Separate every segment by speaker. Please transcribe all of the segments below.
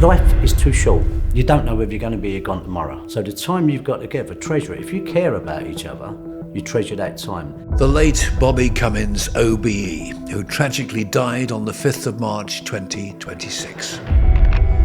Speaker 1: Life is too short. You don't know whether you're going to be here gone tomorrow. So the time you've got together, treasure it. If you care about each other, you treasure that time.
Speaker 2: The late Bobby Cummines, OBE, who tragically died on the 5th of March 2026.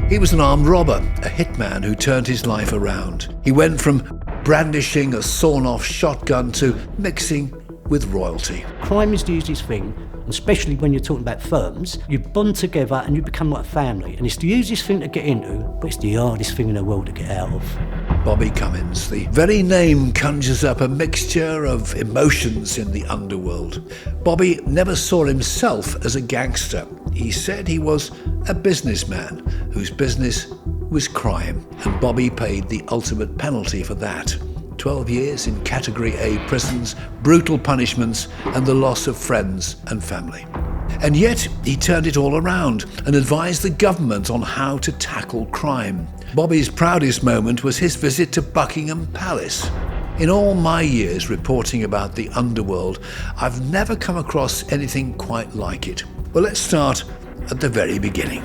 Speaker 2: He was an armed robber, a hitman who turned his life around. He went from brandishing a sawn-off shotgun to mixing with royalty.
Speaker 1: Crime is the easiest thing, especially when you're talking about firms. You bond together and you become like a family. And it's the easiest thing to get into, but it's the hardest thing in the world to get out of.
Speaker 2: Bobby Cummines, the very name conjures up a mixture of emotions in the underworld. Bobby never saw himself as a gangster. He said he was a businessman whose business was crime, and Bobby paid the ultimate penalty for that. 12 years in Category A prisons, brutal punishments, and the loss of friends and family. And yet, he turned it all around and advised the government on how to tackle crime. Bobby's proudest moment was his visit to Buckingham Palace. In all my years reporting about the underworld, I've never come across anything quite like it. Well, let's start at the very beginning.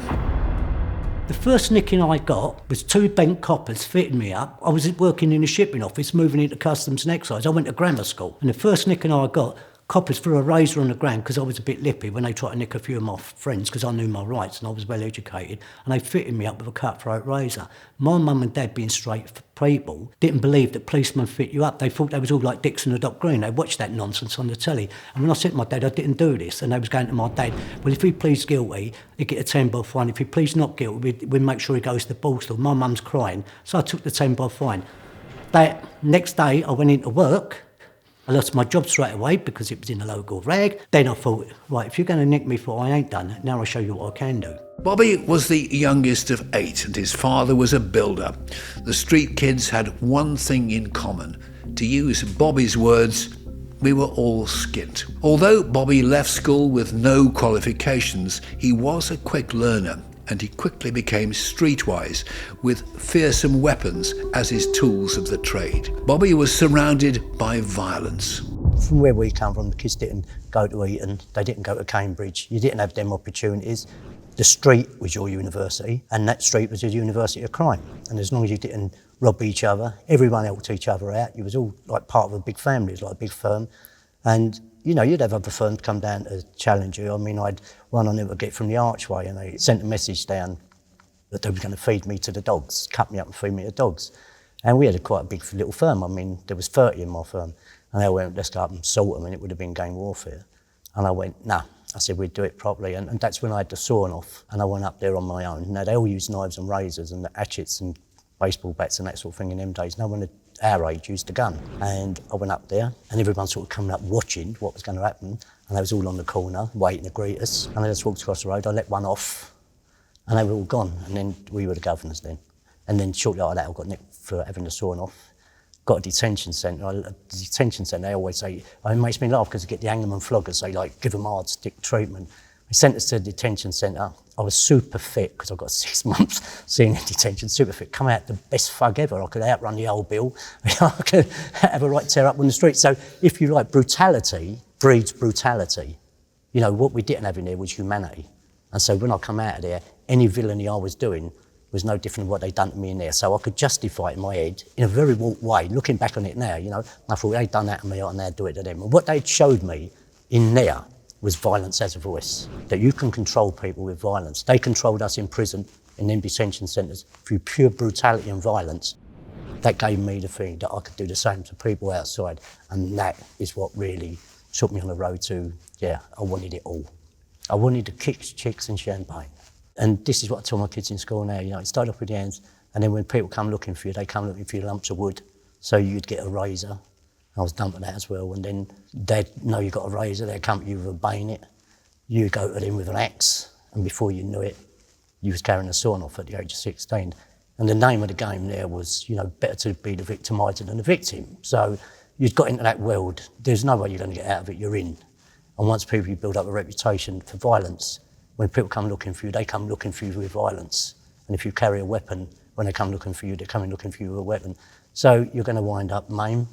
Speaker 1: The first nicking I got was two bent coppers fitting me up. I was working in a shipping office, moving into customs and excise. I went to grammar school, and the first nicking I got, coppers threw a razor on the ground because I was a bit lippy when they tried to nick a few of my friends because I knew my rights and I was well educated, and they fitted me up with a cutthroat razor. My mum and dad, being straight people, didn't believe that policemen fit you up. They thought they was all like Dixon and Doc Green. They watched that nonsense on the telly. And when I said to my dad, I didn't do this, and they was going to my dad, well, if he pleads guilty, he'd get a 10 bob fine. If he pleads not guilty, we'd make sure he goes to the ball store. My mum's crying, so I took the 10 bob fine. That next day, I went into work. I lost my job straight away because it was in a local rag. Then I thought, right, if you're going to nick me for what I ain't done, now I'll show you what I can do.
Speaker 2: Bobby was the youngest of 8 and his father was a builder. The street kids had one thing in common. To use Bobby's words, we were all skint. Although Bobby left school with no qualifications, he was a quick learner, and he quickly became streetwise, with fearsome weapons as his tools of the trade. Bobby was surrounded by violence.
Speaker 1: From where we come from, the kids didn't go to Eton, they didn't go to Cambridge, you didn't have them opportunities. The street was your university, and that street was your university of crime. And as long as you didn't rob each other, everyone helped each other out. You was all like part of a big family, it was like a big firm. And you know, you'd have other firms come down to challenge you. I mean, I'd one I never get from the Archway, and they sent a message down that they were going to feed me to the dogs, cut me up and feed me to dogs. And we had quite a big little firm. I mean, there was 30 in my firm. And they went, let's go up and salt them, and it would have been gang warfare. And I went, nah. I said, we'd do it properly. And that's when I had the sawn off, and I went up there on my own. Now, they all used knives and razors and hatchets and baseball bats and that sort of thing in them days. No one at our age used a gun. And I went up there, and everyone sort of coming up watching what was going to happen. And they was all on the corner waiting to greet us. And I just walked across the road. I let one off, and they were all gone. And then we were the governors then. And then shortly after that, I got nicked for having the sawn off. Got a detention centre. They always say, it makes me laugh because they get the hangman floggers, they like give them hard stick treatment. They sent us to a detention centre. I was super fit because I got 6 months sitting in detention, super fit. Come out the best thug ever. I could outrun the old bill. I could have a right tear up on the street. So if you like, brutality breeds brutality. You know, what we didn't have in there was humanity. And so when I come out of there, any villainy I was doing was no different than what they'd done to me in there. So I could justify it in my head in a very warped way. Looking back on it now, you know, I thought they'd done that to me, I can now do it to them. And what they'd showed me in there was violence as a voice, that you can control people with violence. They controlled us in prison, in them detention centres, through pure brutality and violence. That gave me the feeling that I could do the same to people outside. And that is what really took me on the road to, yeah, I wanted it all. I wanted the kicks, chicks and champagne. And this is what I tell my kids in school now, you know, it started off with the hands, and then when people come looking for you, they come looking for your lumps of wood. So you'd get a razor. I was dumping that as well, and then they'd know you got a razor, they'd come to you with a bayonet. You go to them with an axe, and before you knew it, you was carrying a sawn off at the age of 16. And the name of the game there was, you know, better to be the victimiser than the victim. So you'd got into that world, there's no way you're going to get out of it, you're in. And once people build up a reputation for violence, when people come looking for you, they come looking for you with violence. And if you carry a weapon, when they come looking for you, they're coming looking for you with a weapon. So you're going to wind up maimed,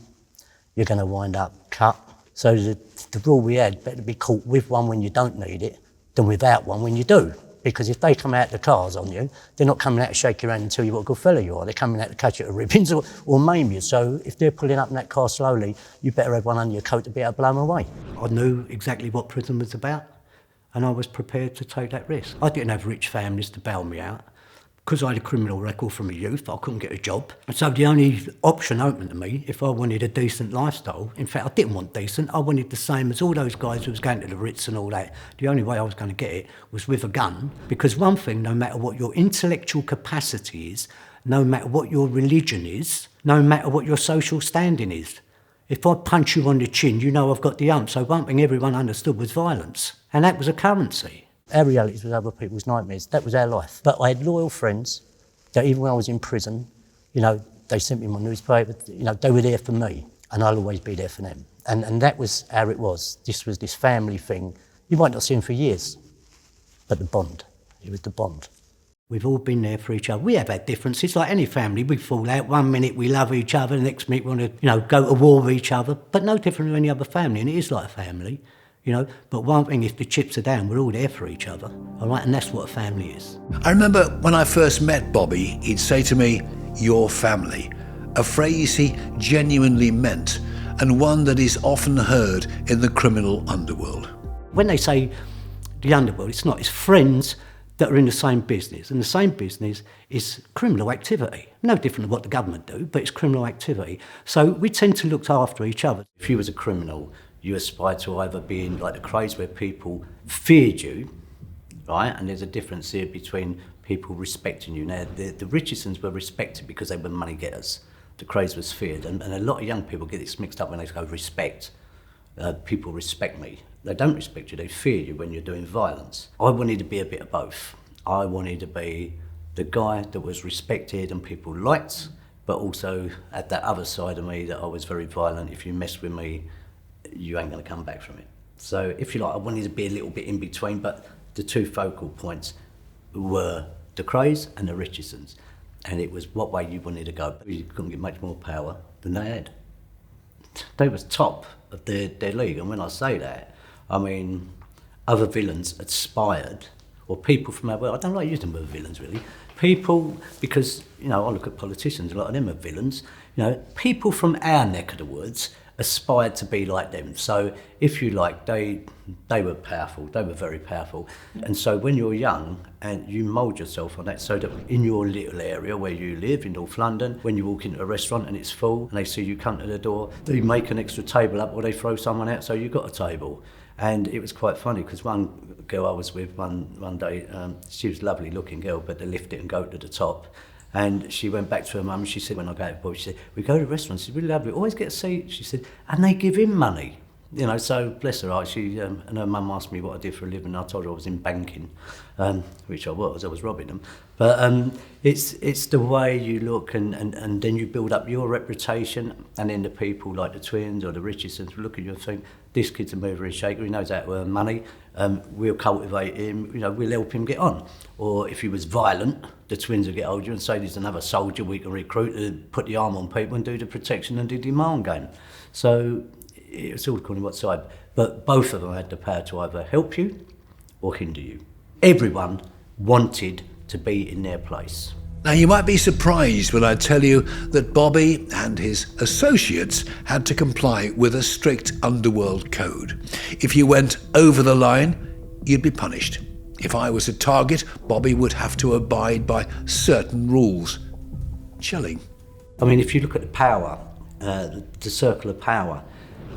Speaker 1: you're going to wind up cut. So the rule we had, better be caught with one when you don't need it than without one when you do. because if they come out the cars on you, they're not coming out to shake your hand and tell you what a good fella you are. They're coming out to cut you to ribbons or maim you. So if they're pulling up in that car slowly, you better have one under your coat to be able to blow them away. I knew exactly what prison was about, and I was prepared to take that risk. I didn't have rich families to bail me out. Because I had a criminal record from my youth, I couldn't get a job. And so the only option open to me, if I wanted a decent lifestyle, in fact, I didn't want decent, I wanted the same as all those guys who was going to the Ritz and all that. The only way I was going to get it was with a gun. Because one thing, no matter what your intellectual capacity is, no matter what your religion is, no matter what your social standing is, if I punch you on the chin, you know I've got the ump. So one thing everyone understood was violence. And that was a currency. Our realities was other people's nightmares. That was our life. But I had loyal friends that even when I was in prison, you know, they sent me my newspaper, you know, they were there for me, and I'll always be there for them. And that was how it was. This was this family thing. You might not see them for years, but the bond, it was the bond. We've all been there for each other. We have had differences, like any family. We fall out. One minute we love each other, the next minute we want to, you know, go to war with each other, but no different than any other family, and it is like a family. You know, but one thing, if the chips are down, we're all there for each other, all right? And that's what a family is.
Speaker 2: I remember when I first met Bobby, he'd say to me, "Your family," a phrase he genuinely meant, and one that is often heard in the criminal underworld.
Speaker 1: When they say the underworld, it's not, it's friends that are in the same business, and the same business is criminal activity. No different than what the government do, but it's criminal activity. So we tend to look after each other. If you was a criminal, you aspire to either be in like the Krays where people feared you, right? And there's a difference here between people respecting you. Now, the Richardsons were respected because they were money getters. The Krays was feared. And a lot of young people get this mixed up when they go respect. People respect me. They don't respect you, they fear you when you're doing violence. I wanted to be a bit of both. I wanted to be the guy that was respected and people liked, but also at that other side of me that I was very violent. If you mess with me, you ain't going to come back from it. So if you like, I wanted to be a little bit in between, but the two focal points were the Krays and the Richardsons. And it was what way you wanted to go. You couldn't get much more power than they had. They was top of their league, and when I say that, I mean other villains aspired, or people from our world, I don't like using the word villains really, people, because, you know, I look at politicians, a lot of them are villains, you know, people from our neck of the woods aspired to be like them. So if you like, they were powerful, they were very powerful. And so when you're young and you mould yourself on that, so that in your little area where you live in North London, when you walk into a restaurant and it's full and they see you come to the door, they make an extra table up or they throw someone out so you got a table. And it was quite funny because one girl I was with one day, she was a lovely looking girl, but they lift it and go to the top. And she went back to her mum and she said, when I go to Bobby, she said, we go to restaurants, she's really lovely, always get a seat. She said, and they give him money. You know, so bless her heart, she, and her mum asked me what I did for a living, and I told her I was in banking, which I was robbing them. But it's the way you look, and then you build up your reputation, and then the people like the twins or the Richardsons will look at you and think, this kid's a mover and shaker, he knows how to earn money, we'll cultivate him, you know, we'll help him get on. Or if he was violent, the twins will get hold of you and say, there's another soldier we can recruit to put the arm on people and do the protection and do the demand game. So it's all according to what side, but both of them had the power to either help you or hinder you. Everyone wanted to be in their place.
Speaker 2: Now, you might be surprised when I tell you that Bobby and his associates had to comply with a strict underworld code. If you went over the line, you'd be punished. If I was a target, Bobby would have to abide by certain rules. Chilling.
Speaker 1: I mean, if you look at the power, the circle of power,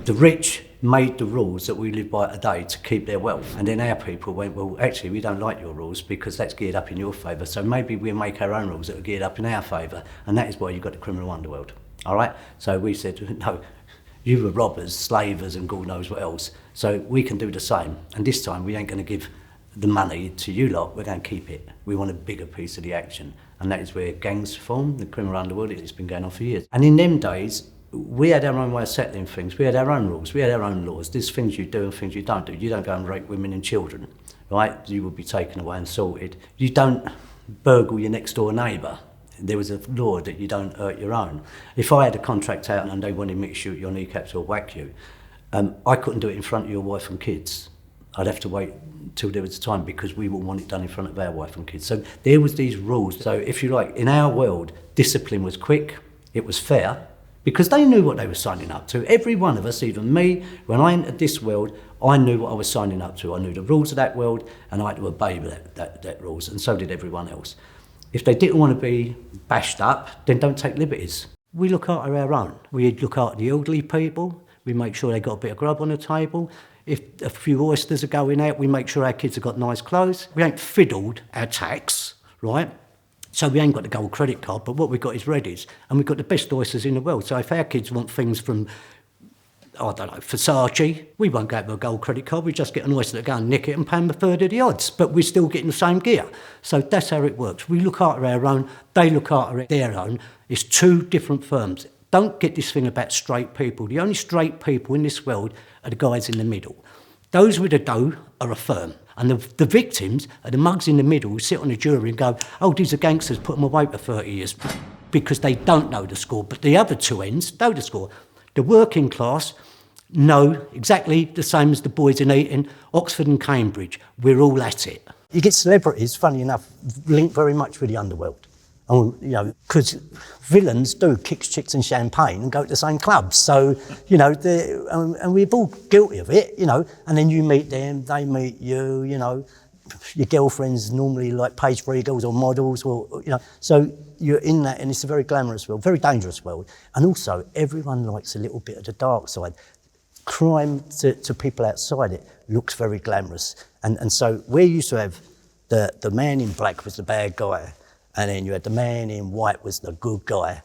Speaker 1: the rich made the rules that we live by today to keep their wealth. And then our people went, well, actually, we don't like your rules because that's geared up in your favour. So maybe we'll make our own rules that are geared up in our favour. And that is why you've got the criminal underworld. All right? So we said, no, you were robbers, slavers, and God knows what else. So we can do the same. And this time, we ain't going to give the money to you lot. We're going to keep it. We want a bigger piece of the action. And that is where gangs form, the criminal underworld. It's been going on for years. And in them days, we had our own way of settling things. We had our own rules. We had our own laws. There's things you do and things you don't do. You don't go and rape women and children, right? You will be taken away and sorted. You don't burgle your next door neighbour. There was a law that you don't hurt your own. If I had a contract out and they wanted me to shoot your kneecaps or whack you, I couldn't do it in front of your wife and kids. I'd have to wait till there was time because we wouldn't want it done in front of our wife and kids. So there was these rules. So if you like, in our world, discipline was quick, it was fair, because they knew what they were signing up to. Every one of us, even me, when I entered this world, I knew what I was signing up to. I knew the rules of that world, and I had to obey that rules, and so did everyone else. If they didn't want to be bashed up, then don't take liberties. We look after our own. We look after the elderly people. We make sure they got a bit of grub on the table. If a few oysters are going out, we make sure our kids have got nice clothes. We ain't fiddled our tax, right? So we ain't got the gold credit card, but what we've got is Reddy's, and we've got the best oysters in the world. So if our kids want things from, I don't know, Versace, we won't go for a gold credit card. We just get an oyster to go and nick it and pay them a third of the odds, but we're still getting the same gear. So that's how it works. We look after our own, they look after their own. It's two different firms. Don't get this thing about straight people. The only straight people in this world are the guys in the middle. Those with the dough are a firm. And the victims are the mugs in the middle who sit on the jury and go, oh, these are gangsters, put them away for 30 years, because they don't know the score. But the other two ends know the score. The working class know exactly the same as the boys in Eton, Oxford and Cambridge. We're all at it.
Speaker 2: You get celebrities, funny enough, linked very much with the underworld. And, you know, because villains do kicks, chicks and champagne and go to the same clubs. So, you know, and we're all guilty of it, you know, and then you meet them, they meet you, you know. Your girlfriend's normally like page 3 girls or models, or, you know. So you're in that, and it's a very glamorous world, very dangerous world. And also, everyone likes a little bit of the dark side. Crime to people outside it looks very glamorous. And so we used to have the man in black was the bad guy, and then you had the man in white was the good guy.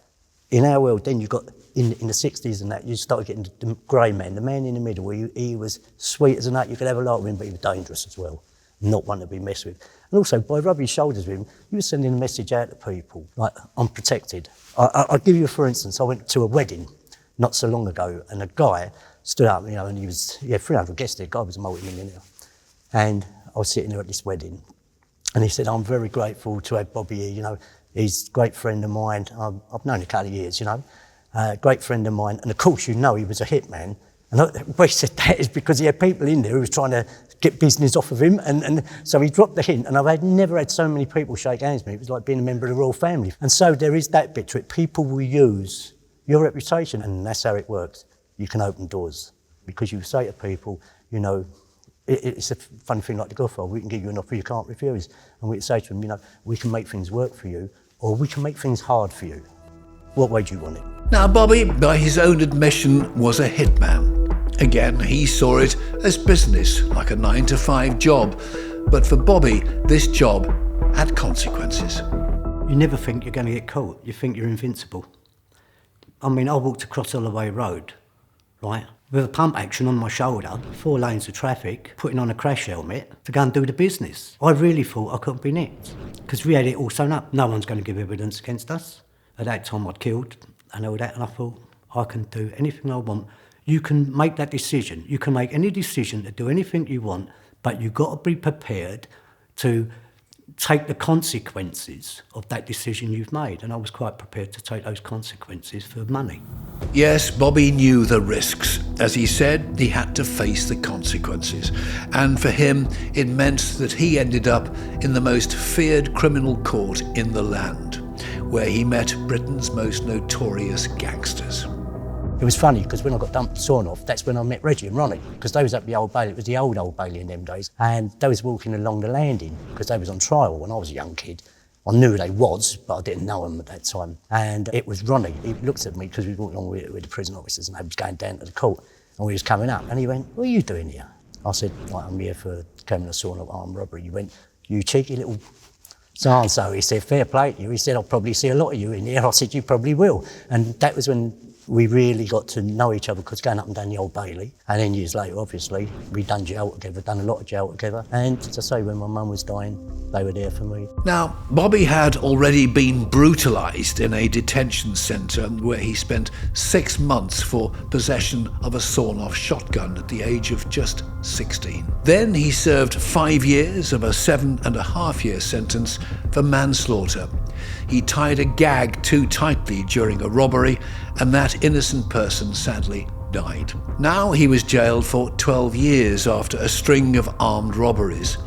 Speaker 2: In our world, then you got, in the 60s and that, you started getting the grey man, the man in the middle, where he was sweet as a nut, you could have a laugh with him, but he was dangerous as well, not one to be messed with. And also, by rubbing shoulders with him, you were sending a message out to people, like, I'm protected. I'll give you, for instance, I went to a wedding not so long ago, and a guy stood up, you know, and he had 300 guests there, the guy was a multi-millionaire. And I was sitting there at this wedding, and he said, I'm very grateful to have Bobby here, you know, he's a great friend of mine. I've known him a couple of years, you know, great friend of mine. And of course, you know, he was a hitman. And why he said that is because he had people in there who was trying to get business off of him. And so he dropped the hint. And I've never had so many people shake hands with me. It was like being a member of the royal family. And so there is that bit to it. People will use your reputation, and that's how it works. You can open doors because you say to people, you know, it's a funny thing like the Godfather, we can give you an offer you can't refuse. And we say to them, you know, we can make things work for you, or we can make things hard for you. What way do you want it? Now, Bobby, by his own admission, was a hitman. Again, he saw it as business, like a 9-to-5 job. But for Bobby, this job had consequences.
Speaker 1: You never think you're going to get caught. You think you're invincible. I mean, I walked across Holloway Road, right, with a pump action on my shoulder, 4 lanes of traffic, putting on a crash helmet to go and do the business. I really thought I couldn't be nicked, because we had it all sewn up. No one's going to give evidence against us. At that time I'd killed and all that, and I thought, I can do anything I want. You can make that decision. You can make any decision to do anything you want, but you've got to be prepared to take the consequences of that decision you've made. And I was quite prepared to take those consequences for money.
Speaker 2: Yes, Bobby knew the risks. As he said, he had to face the consequences. And for him, it meant that he ended up in the most feared criminal court in the land, where he met Britain's most notorious gangsters. It was funny, because when I got sawn off, that's when I met Reggie and Ronnie, because they was at the Old Bailey. It was the old Bailey in them days. And they was walking along the landing, because they was on trial when I was a young kid. I knew they was, but I didn't know them at that time. And it was Ronnie. He looked at me, because we walked along with the prison officers, and they was going down to the court. And we was coming up, and he went, what are you doing here? I said, well, I'm here for criminal assault and armed robbery. He went, you cheeky little so-and-so. He said, fair play to you. He said, I'll probably see a lot of you in here. I said, you probably will. And that was when we really got to know each other, because going up and down the Old Bailey, and then years later, obviously, we'd done jail together, done a lot of jail together. And as I say, when my mum was dying, they were there for me. Now, Bobby had already been brutalised in a detention centre where he spent 6 months for possession of a sawn-off shotgun at the age of just 16. Then he served 5 years of a 7.5-year sentence for manslaughter. He tied a gag too tightly during a robbery, and that innocent person sadly died. Now he was jailed for 12 years after a string of armed robberies.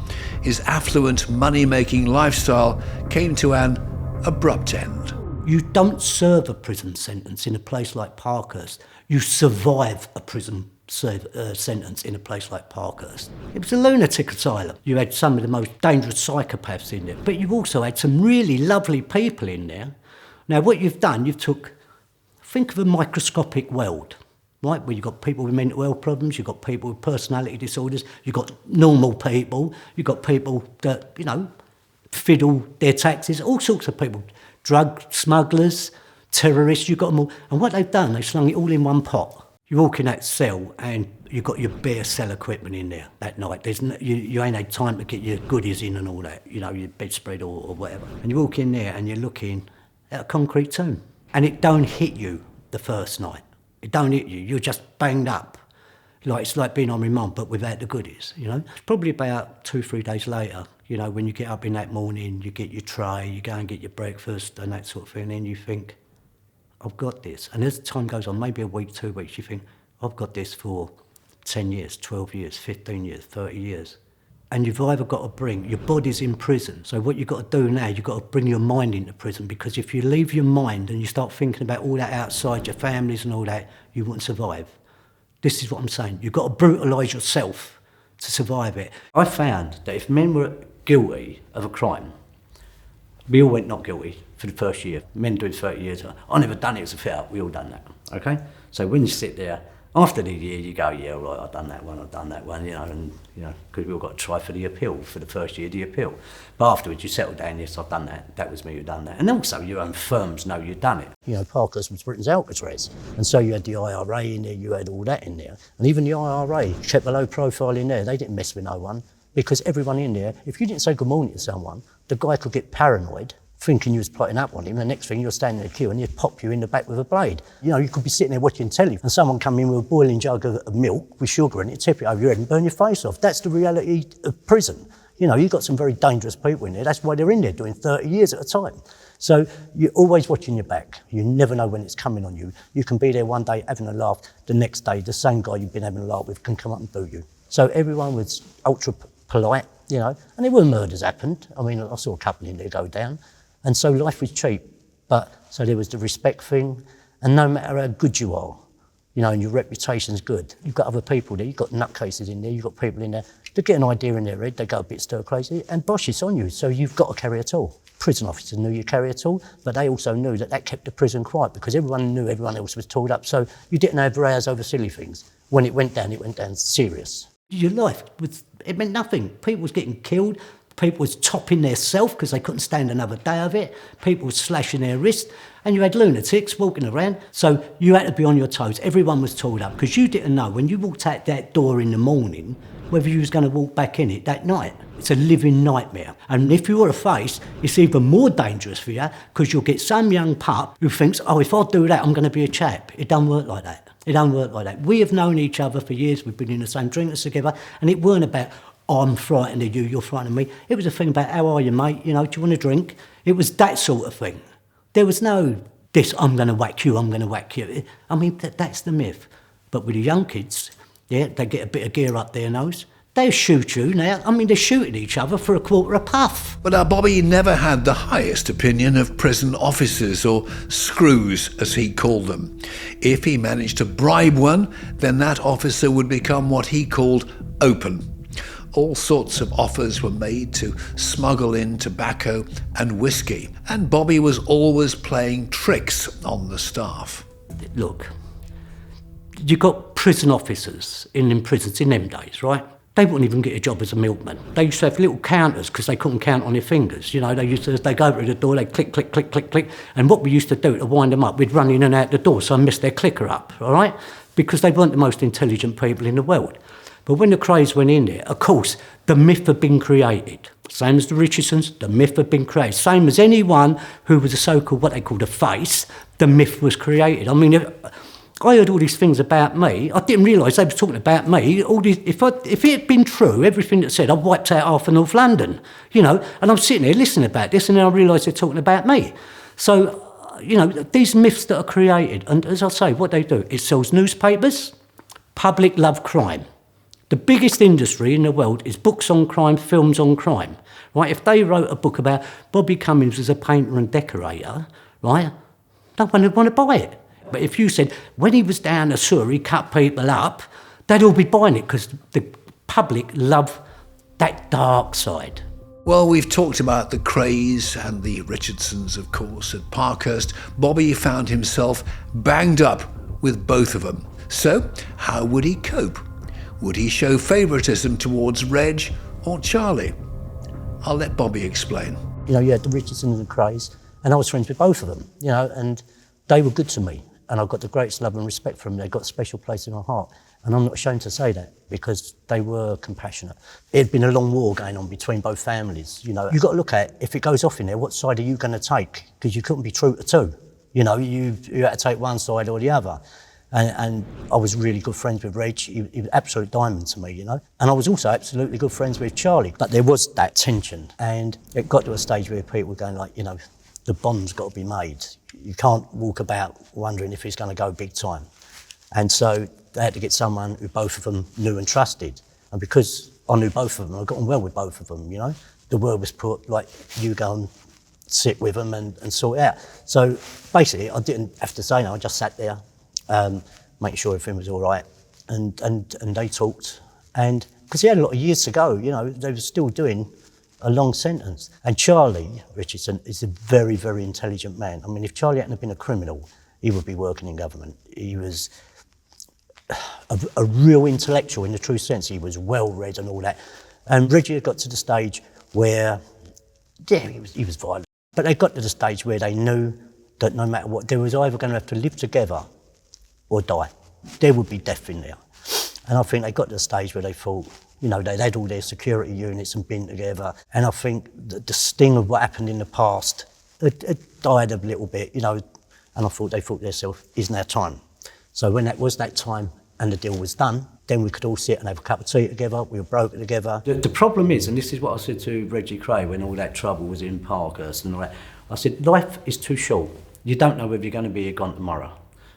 Speaker 2: His affluent, money-making lifestyle came to an abrupt end.
Speaker 1: You don't serve a prison sentence in a place like Parkhurst. You survive a prison sentence in a place like Parkhurst. It was a lunatic asylum. You had some of the most dangerous psychopaths in there, but you've also had some really lovely people in there. Now, what you've done, think of a microscopic world, right, where you've got people with mental health problems, you've got people with personality disorders, you've got normal people, you've got people that, fiddle their taxes, all sorts of people, drug smugglers, terrorists, you've got them all. And what they've done, they've slung it all in one pot. You walk in that cell and you've got your bare cell equipment in there that night. You ain't had time to get your goodies in and all that, your bedspread or whatever. And you walk in there and you're looking at a concrete tomb. And it don't hit you the first night. It don't hit you. You're just banged up. It's like being on remand, but without the goodies, It's probably about 2-3 days later, when you get up in that morning, you get your tray, you go and get your breakfast and that sort of thing, and then you think, I've got this. And as time goes on, maybe a week, 2 weeks, you think, I've got this for 10 years, 12 years, 15 years, 30 years. And you've either got to bring, your body's in prison. So what you've got to do now, you've got to bring your mind into prison, because if you leave your mind and you start thinking about all that outside, your families and all that, you wouldn't survive. This is what I'm saying. You've got to brutalise yourself to survive it. I found that if men were guilty of a crime, we all went not guilty for the first year. Men doing 30 years, I never done it as a fit-up, we all done that, okay? So when you sit there, after the year, you go, yeah, all right, I've done that one, because we all got to try for the appeal, for the first year, the appeal. But afterwards, you settle down, yes, I've done that was me who done that. And also, your own firms know you've done it. Parkhurst was Britain's Alcatraz, and so you had the IRA in there, you had all that in there. And even the IRA kept a low profile in there, they didn't mess with no one, because everyone in there, if you didn't say good morning to someone, the guy could get paranoid, thinking you was plotting up on him, and the next thing you're standing in a queue and he'd pop you in the back with a blade. You could be sitting there watching telly and someone come in with a boiling jug of milk with sugar in it, tip it over your head and burn your face off. That's the reality of prison. You've got some very dangerous people in there. That's why they're in there doing 30 years at a time. So you're always watching your back. You never know when it's coming on you. You can be there one day having a laugh, the next day the same guy you've been having a laugh with can come up and do you. So everyone was ultra polite, and there were murders happened. I mean, I saw a couple in there go down. And so life was cheap, so there was the respect thing, and no matter how good you are, and your reputation's good, you've got other people there, you've got nutcases in there, you've got people in there, they get an idea in their head, they go a bit stir crazy, and bosh, it's on you, so you've got to carry a tool. Prison officers knew you carry a tool, but they also knew that kept the prison quiet, because everyone knew everyone else was tooled up, so you didn't have rows over silly things. When it went down serious. Your life, it meant nothing. People was getting killed. People was topping their self because they couldn't stand another day of it. People was slashing their wrists. And you had lunatics walking around. So you had to be on your toes. Everyone was tooled up because you didn't know when you walked out that door in the morning whether you was going to walk back in it that night. It's a living nightmare. And if you were a face, it's even more dangerous for you because you'll get some young pup who thinks, oh, if I do that, I'm going to be a chap. It don't work like that. It don't work like that. We have known each other for years. We've been in the same drinkers together. And it weren't about, oh, I'm frightened of you, you're frightened of me. It was a thing about, how are you, mate? Do you want a drink? It was that sort of thing. There was no, this, I'm going to whack you, I'm going to whack you. I mean, that's the myth. But with the young kids, yeah, they get a bit of gear up their nose. They'll shoot you now. I mean, they're shooting each other for a quarter a puff.
Speaker 2: But our Bobby never had the highest opinion of prison officers, or screws, as he called them. If he managed to bribe one, then that officer would become what he called open. All sorts of offers were made to smuggle in tobacco and whiskey, and Bobby was always playing tricks on the staff.
Speaker 1: Look, you got prison officers in prisons in them days, right? They wouldn't even get a job as a milkman. They used to have little counters because they couldn't count on their fingers. They go over to the door, they click, click, click, click, click. And what we used to do to wind them up, we'd run in and out the door so I messed their clicker up, all right? Because they weren't the most intelligent people in the world. But when the Krays went in there, of course, the myth had been created. Same as the Richardsons, the myth had been created. Same as anyone who was a so-called, what they called a face, the myth was created. I mean, I heard all these things about me. I didn't realise they were talking about me. All these, if it had been true, everything that said, I've wiped out half of North London, and I'm sitting there listening about this, and then I realise they're talking about me. So, these myths that are created, and as I say, what they do, it sells newspapers,
Speaker 3: public love crime. The biggest industry in the world is books on crime, films on crime, right? If they wrote a book about Bobby Cummines as a painter and decorator, right, no one would want to buy it. But if you said, when he was down the sewer, he cut people up, they'd all be buying it because the public love that dark side.
Speaker 2: Well, we've talked about the Krays and the Richardsons, of course. At Parkhurst, Bobby found himself banged up with both of them. So, how would he cope? Would he show favouritism towards Reg or Charlie? I'll let Bobby explain.
Speaker 1: You know, you had the Richardsons and Krays, and I was friends with both of them, you know, and they were good to me. And I've got the greatest love and respect for them. They've got a special place in my heart. And I'm not ashamed to say that because they were compassionate. It had been a long war going on between both families, you know. You've got to look at, if it goes off in there, what side are you going to take? Because you couldn't be true to two. You know, you had to take one side or the other. And I was really good friends with Reg. He was an absolute diamond to me, you know. And I was also absolutely good friends with Charlie. But there was that tension. And it got to a stage where people were going like, you know, the bond's got to be made. You can't walk about wondering if he's going to go big time. And so they had to get someone who both of them knew and trusted. And because I knew both of them, I got on well with both of them, you know. The word was put, like, you go and sit with them and sort it out. So basically, I didn't have to say no, I just sat there, making sure everything was all right. And they talked. And because he had a lot of years to go, you know, they were still doing a long sentence. And Charlie Richardson is a very, very intelligent man. I mean, if Charlie hadn't been a criminal, he would be working in government. He was a real intellectual in the true sense. He was well read and all that. And Reggie had got to the stage where, yeah, he was violent. But they got to the stage where they knew that no matter what, they was either going to have to live together or die. There would be death in there. And I think they got to the stage where they thought, you know, they'd had all their security units and been together. And I think the sting of what happened in the past had died a little bit, you know. And I thought they thought to themselves, isn't our time? So when that was that time and the deal was done, then we could all sit and have a cup of tea together, we were broken together.
Speaker 3: The problem is, and this is what I said to Reggie Kray when all that trouble was in Parkhurst and all that, I said, life is too short. You don't know whether you're going to be here gone tomorrow.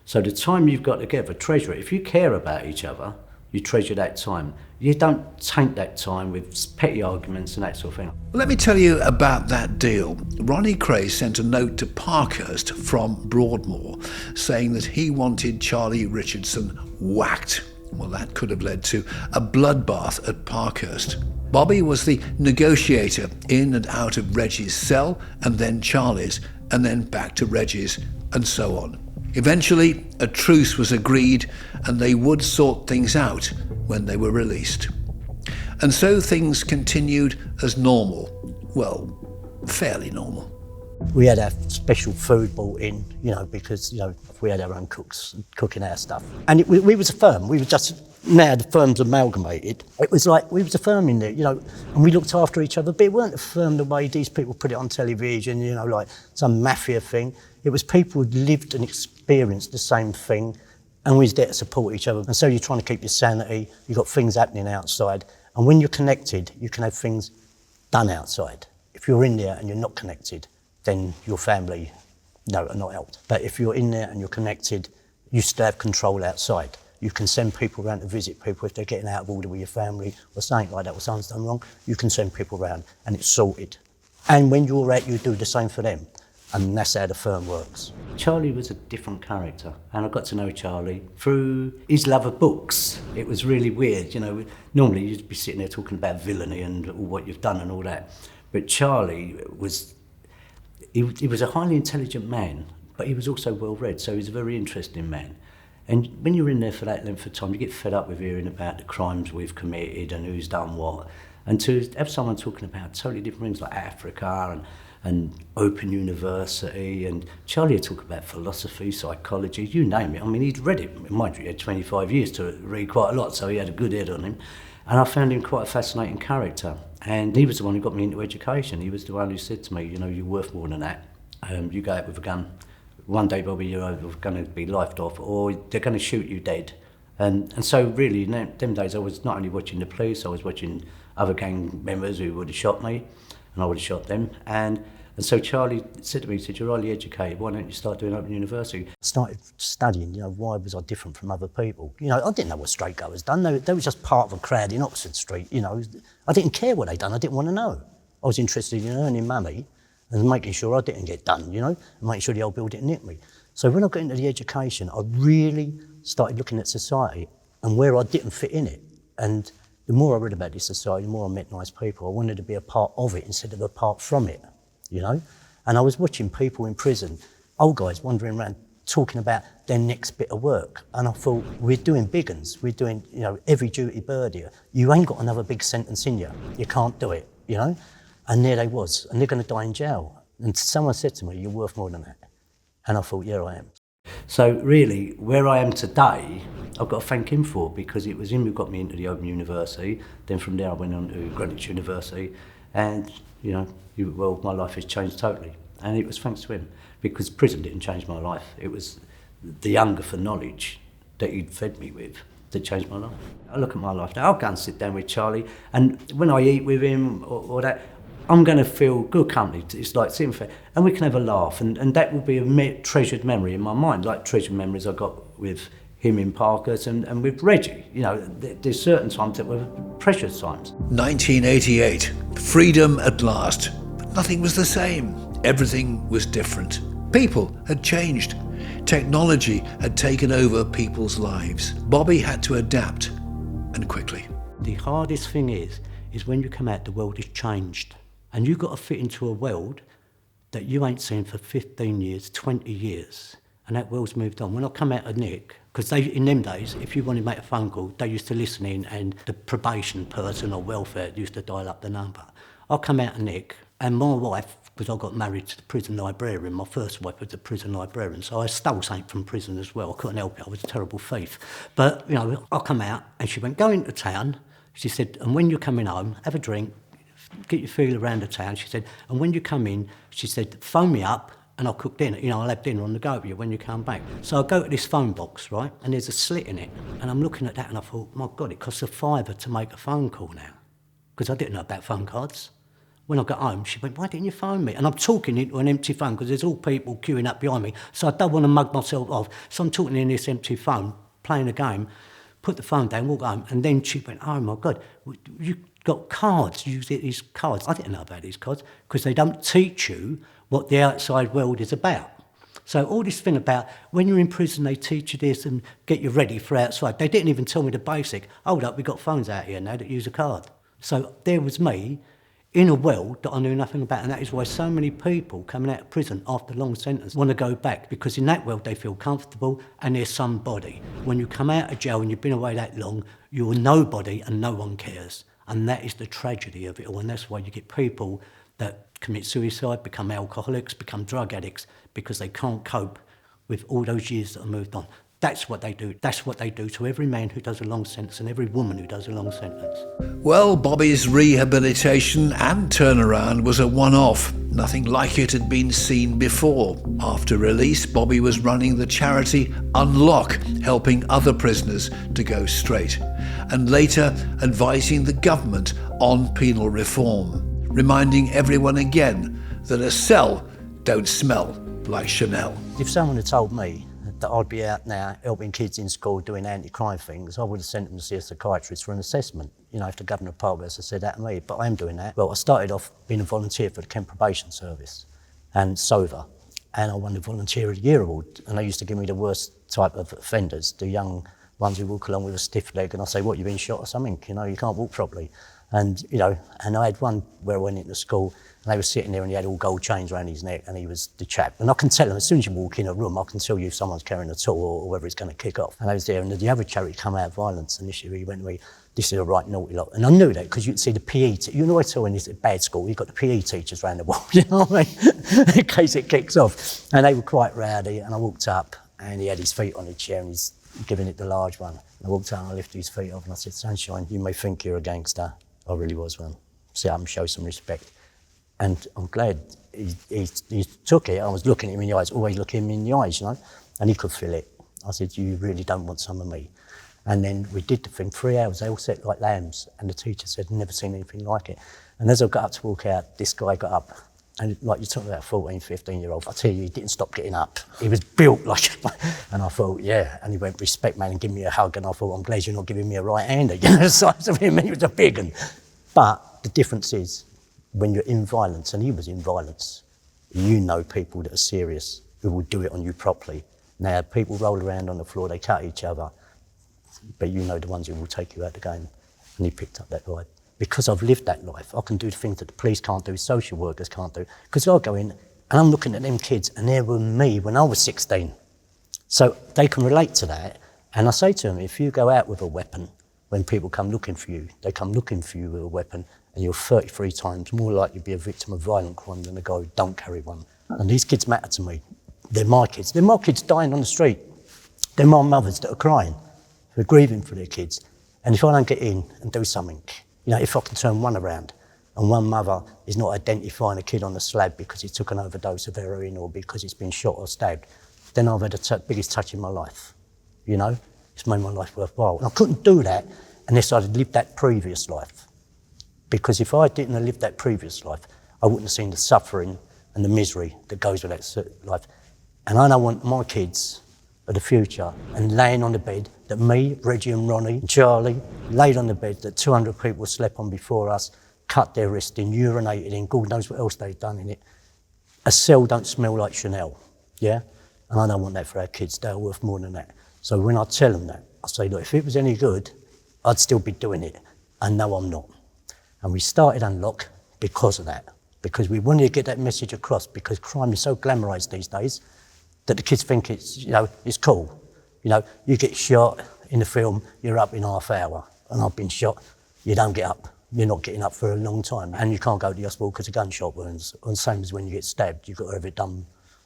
Speaker 3: So the time you've got together, treasure it. If you care about each other, you treasure that time. You don't taint that time with petty arguments and that sort of thing.
Speaker 2: Let me tell you about that deal. Ronnie Krays sent a note to Parkhurst from Broadmoor saying that he wanted Charlie Richardson whacked. Well, that could have led to a bloodbath at Parkhurst. Bobby was the negotiator in and out of Reggie's cell, and then Charlie's, and then back to Reggie's, and so on. Eventually, a truce was agreed, and they would sort things out when they were released. And so things continued as normal. Well, fairly normal.
Speaker 1: We had our special food brought in, you know, because, you know, we had our own cooks cooking our stuff. And we was a firm. We were just, now the firm's amalgamated. It was like, we was a firm in there, you know, and we looked after each other, but it weren't a firm the way these people put it on television, you know, like some mafia thing. It was people who'd lived and experienced the same thing, and we was there to support each other. And so you're trying to keep your sanity, you've got things happening outside, and when you're connected, you can have things done outside. If you're in there and you're not connected, then your family, no, are not helped. But if you're in there and you're connected, you still have control outside. You can send people around to visit people if they're getting out of order with your family or something like that, or something's done wrong, you can send people around and it's sorted. And when you're out, you do the same for them. And that's how the firm works.
Speaker 3: Charlie was a different character, and I got to know Charlie through his love of books. It was really weird, you know. Normally you'd be sitting there talking about villainy and all what you've done and all that. But Charlie was, he was a highly intelligent man, but he was also well read, so he was a very interesting man. And when you're in there for that length of time, you get fed up with hearing about the crimes we've committed and who's done what. And to have someone talking about totally different things like Africa and Open University, and Charlie would talk about philosophy, psychology, you name it. I mean, he'd read it. Mind you, he had 25 years to read quite a lot, so he had a good head on him. And I found him quite a fascinating character. And he was the one who got me into education. He was the one who said to me, you know, you're worth more than that. You go out with a gun. One day, Bobby, you're going to be lifed off, or they're going to shoot you dead. And so really, in them days, I was not only watching the police, I was watching other gang members who would have shot me, and I would have shot them. And And so Charlie said to me, he said, you're highly educated, why don't you start doing Open University?
Speaker 1: I started studying, why was I different from other people? I didn't know what straight goers done. They were just part of a crowd in Oxford Street, I didn't care what they'd done, I didn't want to know. I was interested in earning money and making sure I didn't get done, and making sure the old bill didn't nick me. So when I got into the education, I really started looking at society and where I didn't fit in it. And the more I read about this society, the more I met nice people. I wanted to be a part of it instead of apart from it, And I was watching people in prison, old guys wandering around talking about their next bit of work. And I thought, we're doing big uns. We're doing, every duty bird here. You ain't got another big sentence in you. You can't do it, And there they was, and they're going to die in jail. And someone said to me, you're worth more than that. And I thought, yeah, I am.
Speaker 3: So really, where I am today, I've got to thank him for, because it was him who got me into the Open University. Then from there I went on to Greenwich University, and my life has changed totally. And it was thanks to him, because prison didn't change my life. It was the hunger for knowledge that he'd fed me with that changed my life. I look at my life now, I'll go and sit down with Charlie, and when I eat with him or that, I'm going to feel good company. It's like sitting there, and we can have a laugh, and that will be a treasured memory in my mind, like treasured memories I got with him in Parker's and with Reggie. There's certain times that were precious times.
Speaker 2: 1988, freedom at last. But nothing was the same. Everything was different. People had changed. Technology had taken over people's lives. Bobby had to adapt, and quickly.
Speaker 3: The hardest thing is when you come out, the world has changed. And you've got to fit into a world that you ain't seen for 15 years, 20 years. And that world's moved on. When I come out of Nick, because in them days, if you wanted to make a phone call, they used to listen in, and the probation person or welfare used to dial up the number. I come out of Nick, and my wife, because I got married to the prison librarian, my first wife was the prison librarian, so I stole something from prison as well. I couldn't help it, I was a terrible thief. But, I come out, and she went, go into town. She said, and when you're coming home, have a drink, get your feel around the town. She said, and when you come in, she said, phone me up and I'll cook dinner. I'll have dinner on the go with you when you come back. So I go to this phone box, right, and there's a slit in it. And I'm looking at that and I thought, my God, it costs £5 to make a phone call now. Because I didn't know about phone cards. When I got home, she went, why didn't you phone me? And I'm talking into an empty phone because there's all people queuing up behind me. So I don't want to mug myself off. So I'm talking in this empty phone, playing a game, put the phone down, walk home. And then she went, oh my God, you got cards, you get these cards. I didn't know about these cards because they don't teach you what the outside world is about. So all this thing about when you're in prison, they teach you this and get you ready for outside. They didn't even tell me the basic. Hold up, we've got phones out here now that use a card. So there was me in a world that I knew nothing about, and that is why so many people coming out of prison after long sentence want to go back, because in that world they feel comfortable and they're somebody. When you come out of jail and you've been away that long, you're nobody and no one cares. And that is the tragedy of it all, and that's why you get people that commit suicide, become alcoholics, become drug addicts, because they can't cope with all those years that are moved on. That's what they do. That's what they do to every man who does a long sentence and every woman who does a long sentence.
Speaker 2: Well, Bobby's rehabilitation and turnaround was a one-off. Nothing like it had been seen before. After release, Bobby was running the charity Unlock, helping other prisoners to go straight, and later advising the government on penal reform, reminding everyone again that a cell don't smell like Chanel.
Speaker 1: If someone had told me that I'd be out now helping kids in school doing anti-crime things, I would have sent them to see a psychiatrist for an assessment. If the Governor of Parker's had said that to me, but I am doing that. Well, I started off being a volunteer for the Kent Probation Service and SOVA, and I won the Volunteer of the Year award, and they used to give me the worst type of offenders, the young ones who walk along with a stiff leg, and I say, what, you've been shot or something? You can't walk properly. And, and I had one where I went into school and they were sitting there and he had all gold chains around his neck and he was the chap. And I can tell him, as soon as you walk in a room, I can tell you if someone's carrying a tool or whether it's going to kick off. And I was there, and the other charity come out of violence initially. He went to me, this is a right naughty lot. And I knew that because you could see the PE, I tell when it's a bad school, you've got the PE teachers around the wall, you know what I mean? In case it kicks off. And they were quite rowdy, and I walked up and he had his feet on the chair and he's giving it the large one. And I walked out and I lifted his feet off and I said, Sunshine, you may think you're a gangster. I really was one. Sit up and show some respect. And I'm glad he took it. I was looking at him in the eyes, always looking him in the eyes, and he could feel it. I said, you really don't want some of me. And then we did the thing, 3 hours, they all sat like lambs, and the teacher said, never seen anything like it. And as I got up to walk out, this guy got up And like you're talking about a 14, 15-year-old, I tell you, he didn't stop getting up. He was built like, and I thought, yeah. And he went, respect, man, and give me a hug. And I thought, I'm glad you're not giving me a right-hander. You know, the size of him, he was a big one. But the difference is, when you're in violence, and he was in violence, you know people that are serious, who will do it on you properly. Now, people roll around on the floor, they cut each other, but you know the ones who will take you out the game. And he picked up that vibe. Because I've lived that life, I can do the things that the police can't do, social workers can't do. Because I go in and I'm looking at them kids and they were me when I was 16. So they can relate to that. And I say to them, if you go out with a weapon, when people come looking for you, they come looking for you with a weapon and you're 33 times more likely to be a victim of violent crime than a guy who don't carry one. And these kids matter to me. They're my kids. They're my kids dying on the street. They're my mothers that are crying, who are grieving for their kids. And if I don't get in and do something, you know, if I can turn one around and one mother is not identifying a kid on the slab because he took an overdose of heroin or because he's been shot or stabbed, then I've had the biggest touch in my life, you know? It's made my life worthwhile. And I couldn't do that unless I'd lived that previous life. Because if I didn't have lived that previous life, I wouldn't have seen the suffering and the misery that goes with that life. And I don't want my kids of the future and laying on the bed that me, Reggie and Ronnie and Charlie laid on the bed that 200 people slept on before us, cut their wrist in, urinated in, God knows what else they've done in it. A cell don't smell like Chanel, yeah? And I don't want that for our kids, they're worth more than that. So when I tell them that, I say, look, if it was any good, I'd still be doing it. And no, I'm not. And we started Unlock because of that, because we wanted to get that message across, because crime is so glamorised these days that the kids think it's, you know, it's cool. You know, you get shot in the film, you're up in half hour, and I've been shot, you don't get up. You're not getting up for a long time, and you can't go to the hospital because of gunshot wounds, or the same as when you get stabbed, you've got to have it done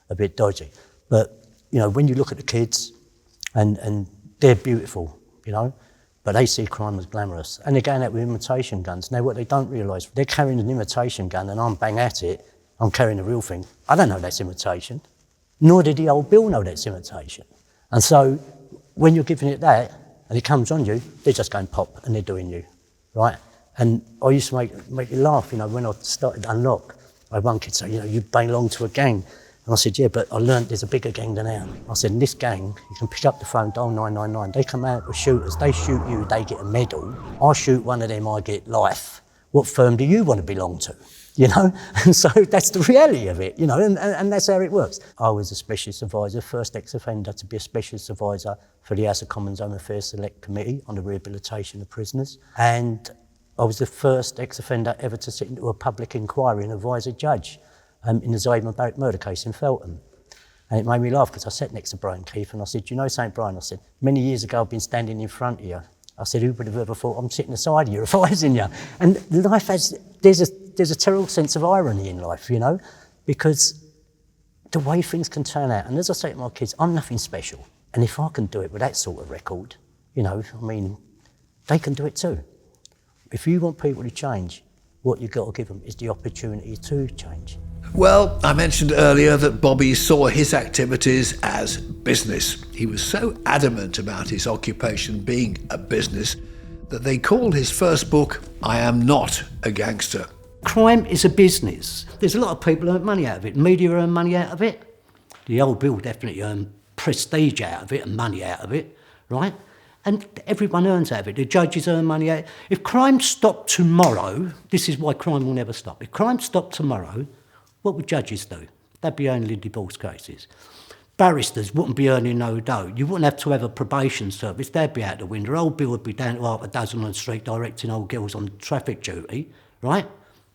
Speaker 1: a bit dodgy. But, you know, when you look at the kids, and they're beautiful, you know, but they see crime as glamorous. And they're going out with imitation guns. Now, what they don't realise, they're carrying an imitation gun and I'm bang at it, I'm carrying a real thing. I don't know that's imitation. Nor did the old Bill know that's imitation. And so, when you're giving it that, and it comes on you, they're just going pop and they're doing you, right? And I used to make you laugh, you know, when I started Unlock, I had one kid say, you know, you belong to a gang. And I said, yeah, but I learned there's a bigger gang than ours. I said, in this gang, you can pick up the phone, dial 999. They come out with shooters. They shoot you, they get a medal. I shoot one of them, I get life. What firm do you want to belong to? You know? And so that's the reality of it, you know, and that's how it works. I was a specialist advisor, first ex-offender to be a specialist advisor for the House of Commons Home Affairs Select Committee on the Rehabilitation of Prisoners. And I was the first ex-offender ever to sit into a public inquiry and advise a judge in the Zaid Barrett murder case in Feltham. And it made me laugh because I sat next to Brian Keith and I said, do you know St. Brian? I said, many years ago I've been standing in front of you. I said, who would have ever thought I'm sitting aside of you advising you? And life has, there's a terrible sense of irony in life, you know, because the way things can turn out. And as I say to my kids, I'm nothing special. And if I can do it with that sort of record, you know, I mean, they can do it too. If you want people to change, what you've got to give them is the opportunity to change.
Speaker 2: Well, I mentioned earlier that Bobby saw his activities as business. He was so adamant about his occupation being a business that they called his first book, I Am Not a Gangster.
Speaker 3: Crime is a business. There's a lot of people who earn money out of it. Media earn money out of it. The old Bill definitely earned prestige out of it and money out of it, right? And everyone earns out of it. The judges earn money out of it. If crime stopped tomorrow, this is why crime will never stop. If crime stopped tomorrow, what would judges do? They'd be earning divorce cases. Barristers wouldn't be earning no dough. You wouldn't have to have a probation service. They'd be out the window. Old Bill would be down to half a dozen on the street directing old girls on traffic duty, right?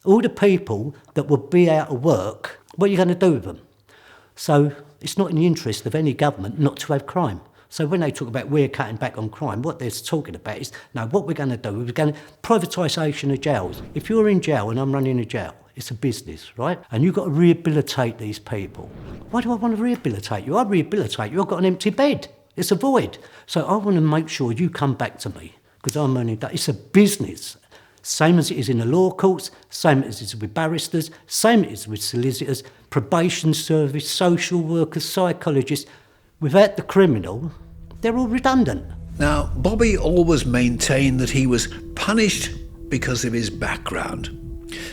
Speaker 3: All the people that would be out of work, what are you going to do with them? So it's not in the interest of any government not to have crime. So when they talk about we're cutting back on crime, what they're talking about is, no, what we're going to do, we're going to privatisation of jails. If you're in jail and I'm running a jail, it's a business, right? And you've got to rehabilitate these people. Why do I want to rehabilitate you? I rehabilitate you, I've got an empty bed. It's a void. So I want to make sure you come back to me because I'm earning that. It's a business. Same as it is in the law courts, same as it is with barristers, same as it is with solicitors, probation service, social workers, psychologists. Without the criminal, they're all redundant.
Speaker 2: Now, Bobby always maintained that he was punished because of his background.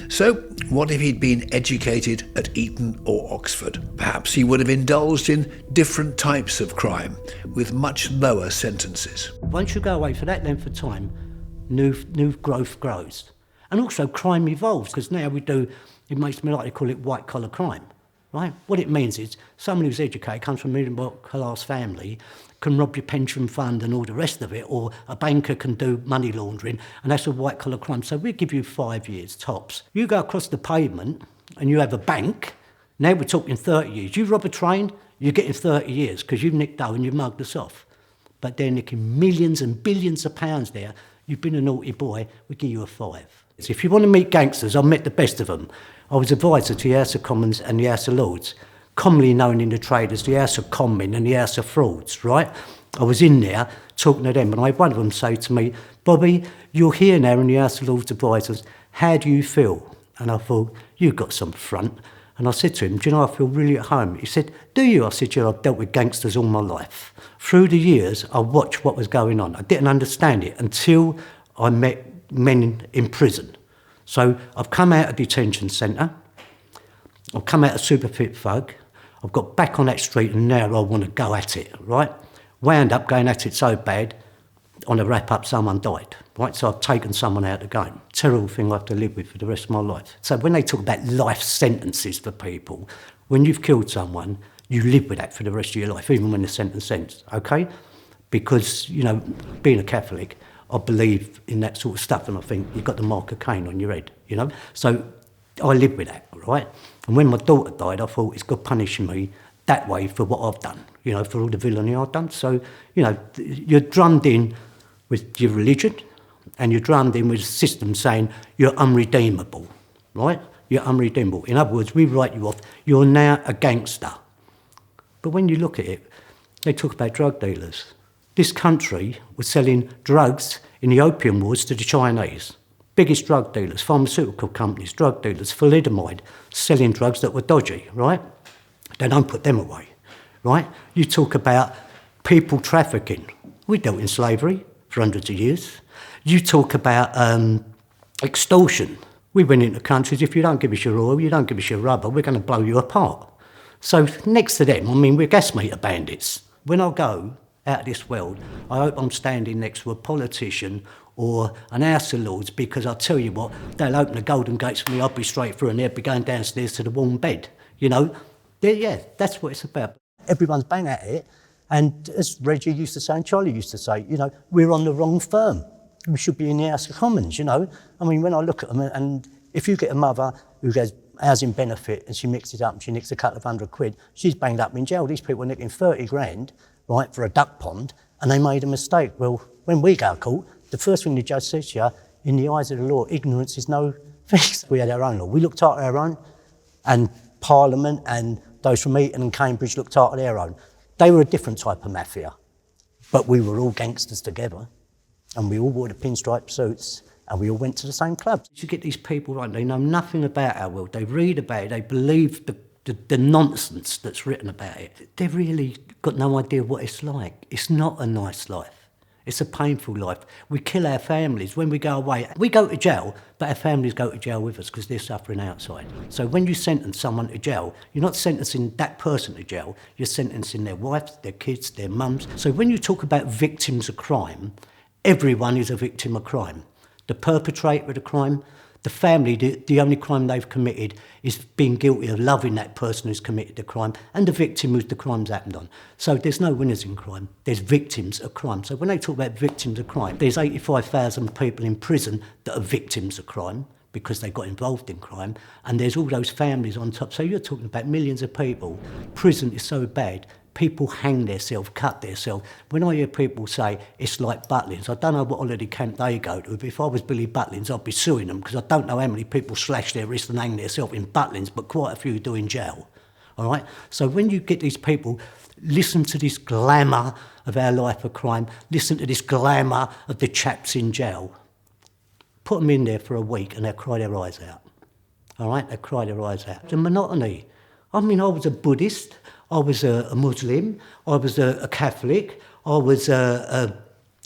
Speaker 2: So, what if he'd been educated at Eton or Oxford? Perhaps he would have indulged in different types of crime with much lower sentences.
Speaker 3: Once you go away for that length of time, new growth grows. And also crime evolves, because now it makes me like to call it white-collar crime, right? What it means is someone who's educated, comes from a middle-class family, can rob your pension fund and all the rest of it, or a banker can do money laundering, and that's a white-collar crime. So we give you 5 years, tops. You go across the pavement and you have a bank, now we're talking 30 years. You rob a train, you're getting 30 years, because you've nicked dough and you've mugged us off. But they're nicking millions and billions of pounds there. You've been a naughty boy, we give you a 5. So if you want to meet gangsters, I've met the best of them. I was advisor to the House of Commons and the House of Lords, commonly known in the trade as the House of Conmen and the House of Frauds, right? I was in there talking to them, and I had one of them say to me, "Bobby, you're here now in the House of Lords advisors, how do you feel?" And I thought, "You've got some front." And I said to him, "Do you know, I feel really at home." He said, "Do you?" I said, "Yeah, I've dealt with gangsters all my life. Through the years, I watched what was going on. I didn't understand it until I met men in prison. So I've come out of detention centre, I've come out of super fit thug, I've got back on that street, and now I want to go at it, right? Wound up going at it so bad, on a wrap-up, someone died, right? So I've taken someone out of the game. Terrible thing I have to live with for the rest of my life." So when they talk about life sentences for people, when you've killed someone, you live with that for the rest of your life, even when the sentence ends, okay? Because, you know, being a Catholic, I believe in that sort of stuff, and I think you've got the mark of Cain on your head, you know? So I live with that, right? And when my daughter died, I thought, it's God punishing me that way for what I've done, you know, for all the villainy I've done. So, you know, you're drummed in with your religion, and you're drummed in with a system saying you're unredeemable, right? You're unredeemable. In other words, we write you off, you're now a gangster. But when you look at it, they talk about drug dealers. This country was selling drugs in the opium wars to the Chinese. Biggest drug dealers, pharmaceutical companies, drug dealers, thalidomide, selling drugs that were dodgy, right? They don't put them away, right? You talk about people trafficking. We dealt in slavery for hundreds of years. You talk about extortion. We went into countries, if you don't give us your oil, you don't give us your rubber, we're going to blow you apart. So next to them, I mean, we're gas meter bandits. When I go out of this world, I hope I'm standing next to a politician or an House of Lords, because I'll tell you what, they'll open the golden gates for me, I'll be straight through, and they'll be going downstairs to the warm bed, you know? Yeah, that's what it's about.
Speaker 1: Everyone's bang at it, and as Reggie used to say and Charlie used to say, you know, we're on the wrong firm. We should be in the House of Commons, you know? I mean, when I look at them, and if you get a mother who gets housing benefit and she mixes it up and she nicks a couple of £100, she's banged up in jail. These people are nicking 30 grand, right, for a duck pond, and they made a mistake. Well, when we go to court, the first thing the judge says to you, in the eyes of the law, ignorance is no fix. We had our own law. We looked after our own, and Parliament and those from Eton and Cambridge looked after their own. They were a different type of mafia, but we were all gangsters together, and we all wore the pinstripe suits, and we all went to the same club.
Speaker 3: You get these people, right, they know nothing about our world. They read about it, they believe the nonsense that's written about it. They've really got no idea what it's like. It's not a nice life. It's a painful life. We kill our families. When we go away, we go to jail, but our families go to jail with us because they're suffering outside. So when you sentence someone to jail, you're not sentencing that person to jail, you're sentencing their wives, their kids, their mums. So when you talk about victims of crime, everyone is a victim of crime. The perpetrator of the crime, the family, the only crime they've committed is being guilty of loving that person who's committed the crime, and the victim who the crime's happened on. So there's no winners in crime, there's victims of crime. So when they talk about victims of crime, there's 85,000 people in prison that are victims of crime because they got involved in crime, and there's all those families on top. So you're talking about millions of people. Prison is so bad, people hang themselves, cut themselves. When I hear people say it's like Butlins, I don't know what holiday camp they go to, but if I was Billy Butlins, I'd be suing them, because I don't know how many people slash their wrists and hang themselves in Butlins, but quite a few do in jail. All right? So when you get these people, listen to this glamour of our life of crime, listen to this glamour of the chaps in jail. Put them in there for a week and they'll cry their eyes out. All right? They'll cry their eyes out. The monotony. I mean, I was a Buddhist, I was a Muslim, I was a Catholic, I was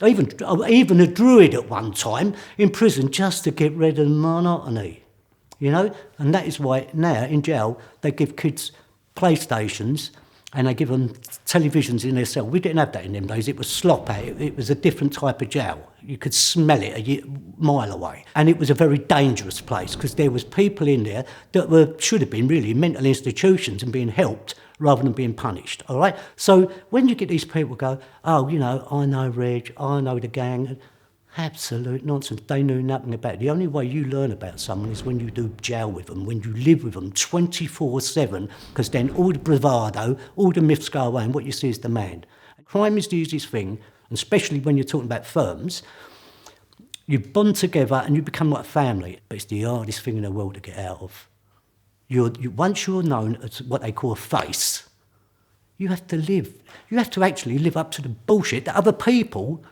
Speaker 3: even a Druid at one time in prison just to get rid of the monotony. you know? And that is why now in jail they give kids PlayStations and they give them televisions in their cell. We didn't have that in them days. It was slop out. It was a different type of jail. You could smell it a mile away. And it was a very dangerous place because there was people in there that should have been really mental institutions and being helped rather than being punished, all right? So when you get these people go, oh, you know, I know Reg, I know the gang, absolute nonsense. They knew nothing about it. The only way you learn about someone is when you do jail with them, when you live with them 24/7, because then all the bravado, all the myths go away and what you see is the man. Crime is the easiest thing, and especially when you're talking about firms, you bond together and you become like family, but it's the hardest thing in the world to get out of. Once you're known as what they call a face, you have to live. You have to actually live up to the bullshit that other people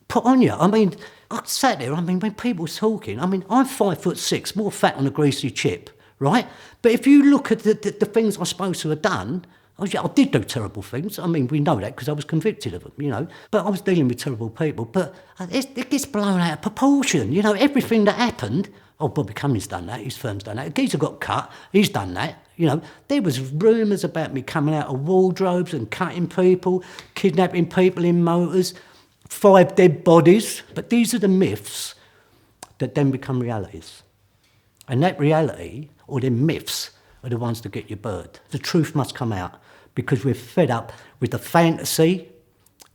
Speaker 3: put on you. I mean, I sat there, when people were talking, I'm 5'6", more fat on a greasy chip, right? But if you look at the things I'm supposed to have done, I did do terrible things. We know that because I was convicted of them, you know. But I was dealing with terrible people. But it gets blown out of proportion, you know. Everything that happened, Bobby Cummines done that, his firm's done that. A geezer got cut, he's done that, you know. There was rumours about me coming out of wardrobes and cutting people, kidnapping people in motors, 5 dead bodies. But these are the myths that then become realities. And that reality, or the myths, are the ones that get you burned. The truth must come out because we're fed up with the fantasy.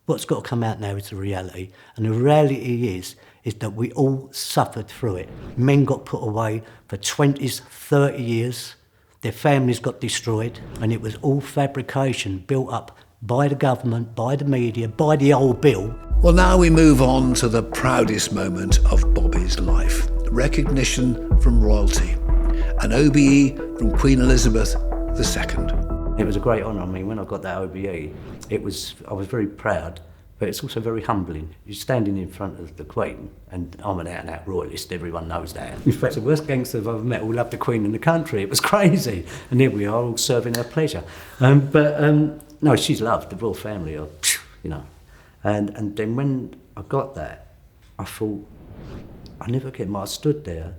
Speaker 3: What's got to come out now is the reality. And the reality is that we all suffered through it. Men got put away for 20s, 30 years. Their families got destroyed. And it was all fabrication built up by the government, by the media, by the old Bill.
Speaker 2: Well, now we move on to the proudest moment of Bobby's life. Recognition from royalty. An OBE from Queen Elizabeth II.
Speaker 3: It was a great honour. When I got that OBE, I was very proud, but it's also very humbling. You're standing in front of the Queen, and I'm an out-and-out royalist, everyone knows that. In fact, the worst gangster I've ever met all loved the Queen in the country. It was crazy. And here we are, all serving her pleasure. No, she's loved, the royal family, you know. And then when I got that, I thought, I never get I stood there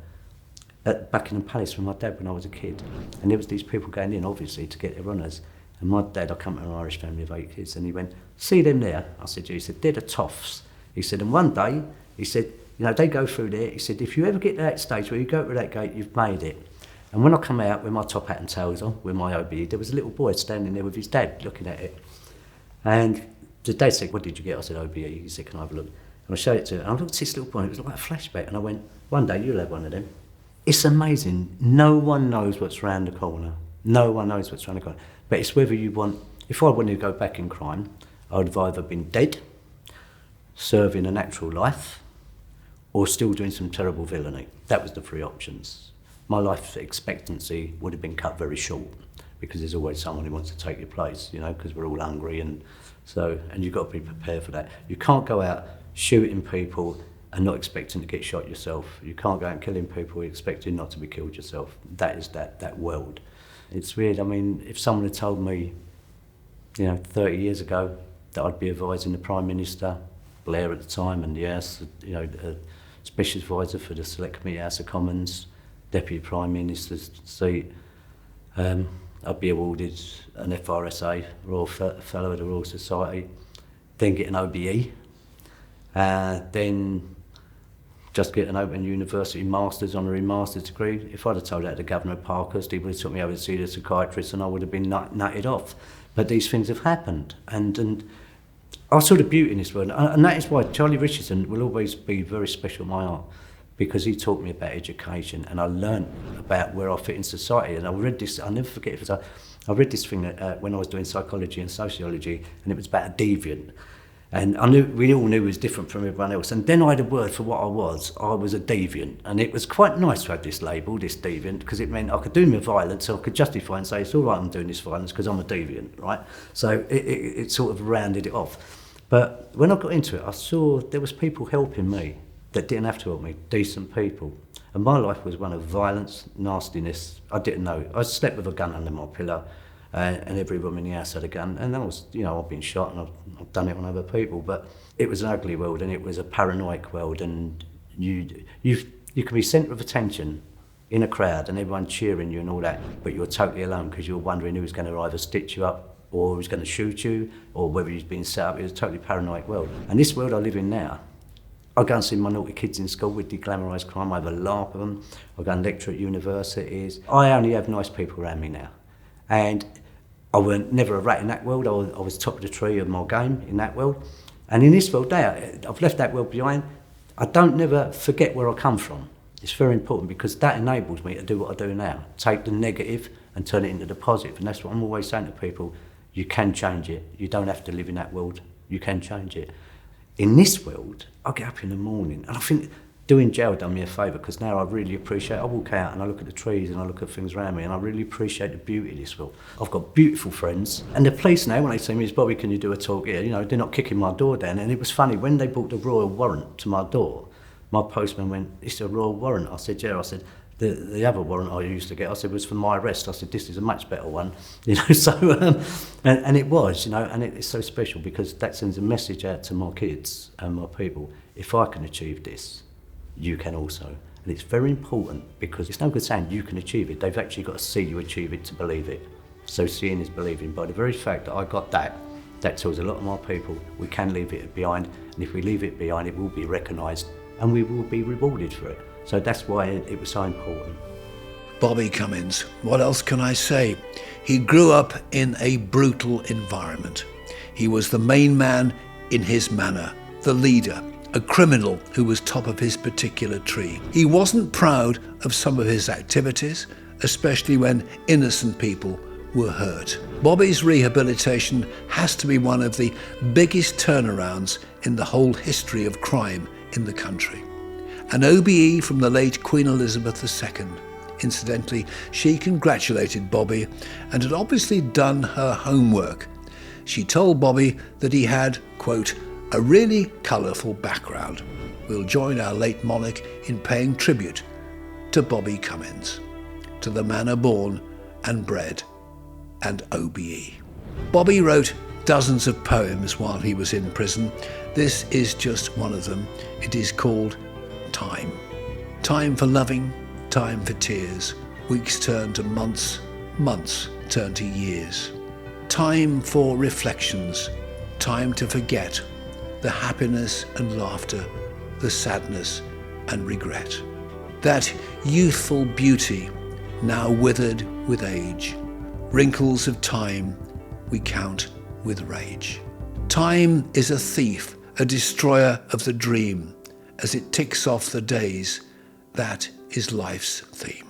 Speaker 3: at Buckingham Palace with my dad when I was a kid, and there was these people going in, obviously, to get their honours. And my dad, I come from an Irish family of 8 kids, and he went, see them there? I said, yeah. He said, they're the toffs. He said, and one day, he said, you know, they go through there. He said, if you ever get to that stage where you go through that gate, you've made it. And when I come out with my top hat and tails on, with my OBE, there was a little boy standing there with his dad looking at it. And the dad said, what did you get? I said, OBE. He said, can I have a look? And I showed it to him, and I looked at this little boy, and it was like a flashback, and I went, one day you'll have one of them. It's amazing. No one knows what's round the corner. No one knows what's round the corner. But it's whether you want... If I wanted to go back in crime, I would have either been dead, serving a natural life, or still doing some terrible villainy. That was the 3 options. My life expectancy would have been cut very short because there's always someone who wants to take your place, you know, because we're all hungry, and you've got to be prepared for that. You can't go out shooting people and not expecting to get shot yourself. You can't go out killing people expecting not to be killed yourself. That is that world. It's weird. If someone had told me, 30 years ago that I'd be advising the Prime Minister, Blair at the time, and yes, a Special Advisor for the Select Committee House of Commons, Deputy Prime Minister's seat, I'd be awarded an FRSA, Royal Fellow of the Royal Society, then get an OBE, then just get an Open University Masters, honorary Master's degree. If I'd have told that to the Governor of Parkhurst, he would have took me over to see the psychiatrist and I would have been nutted off. But these things have happened. And I saw the beauty in this world. And that is why Charlie Richardson will always be very special in my heart, because he taught me about education and I learned about where I fit in society. And I read this, I'll never forget it, I read this thing when I was doing psychology and sociology, and it was about a deviant. And we all knew it was different from everyone else. And then I had a word for what I was. I was a deviant. And it was quite nice to have this label, this deviant, because it meant I could do my violence, so I could justify and say, it's all right I'm doing this violence because I'm a deviant, right? So it sort of rounded it off. But when I got into it, I saw there was people helping me that didn't have to help me, decent people. And my life was one of violence, nastiness. I didn't know. I slept with a gun under my pillow. And every woman in the house had a gun, and that was, I've been shot and I've done it on other people, but it was an ugly world and it was a paranoid world, and you can be centre of attention in a crowd and everyone cheering you and all that, but you're totally alone because you're wondering who's going to either stitch you up or who's going to shoot you or whether he's been set up. It was a totally paranoid world. And this world I live in now, I go and see my naughty kids in school with de-glamorised crime. I have a laugh with them. I go and lecture at universities. I only have nice people around me now. And I was never a rat in that world. I was top of the tree of my game in that world. And in this world now, I've left that world behind. I don't never forget where I come from. It's very important because that enables me to do what I do now. Take the negative and turn it into the positive. And that's what I'm always saying to people. You can change it. You don't have to live in that world. You can change it. In this world, I get up in the morning and I think doing jail done me a favour because now I really appreciate, I walk out and I look at the trees and I look at things around me and I really appreciate the beauty of this world. I've got beautiful friends and the police now, when they say to me, Bobby, can you do a talk here? You know, they're not kicking my door down. And it was funny, when they brought the royal warrant to my door, my postman went, it's a royal warrant. I said, yeah. I said, the other warrant I used to get, I said, was for my arrest. I said, this is a much better one, you know. So, and it was, you know, and it's so special because that sends a message out to my kids and my people. If I can achieve this, you can also. And it's very important because it's no good saying you can achieve it. They've actually got to see you achieve it to believe it. So seeing is believing. By the very fact that I got that tells a lot of my people we can leave it behind. And if we leave it behind, it will be recognised and we will be rewarded for it. So that's why it was so important.
Speaker 2: Bobby Cummines, what else can I say? He grew up in a brutal environment. He was the main man in his manor, the leader, a criminal who was top of his particular tree. He wasn't proud of some of his activities, especially when innocent people were hurt. Bobby's rehabilitation has to be one of the biggest turnarounds in the whole history of crime in the country. An OBE from the late Queen Elizabeth II. Incidentally, she congratulated Bobby and had obviously done her homework. She told Bobby that he had, quote, a really colourful background. We'll join our late monarch in paying tribute to Bobby Cummines, to the manor born and bred and OBE. Bobby wrote dozens of poems while he was in prison. This is just one of them. It is called Time. Time for loving, time for tears. Weeks turn to months, months turn to years. Time for reflections, time to forget the happiness and laughter, the sadness and regret. That youthful beauty now withered with age. Wrinkles of time we count with rage. Time is a thief, a destroyer of the dream. As it ticks off the days, that is life's theme.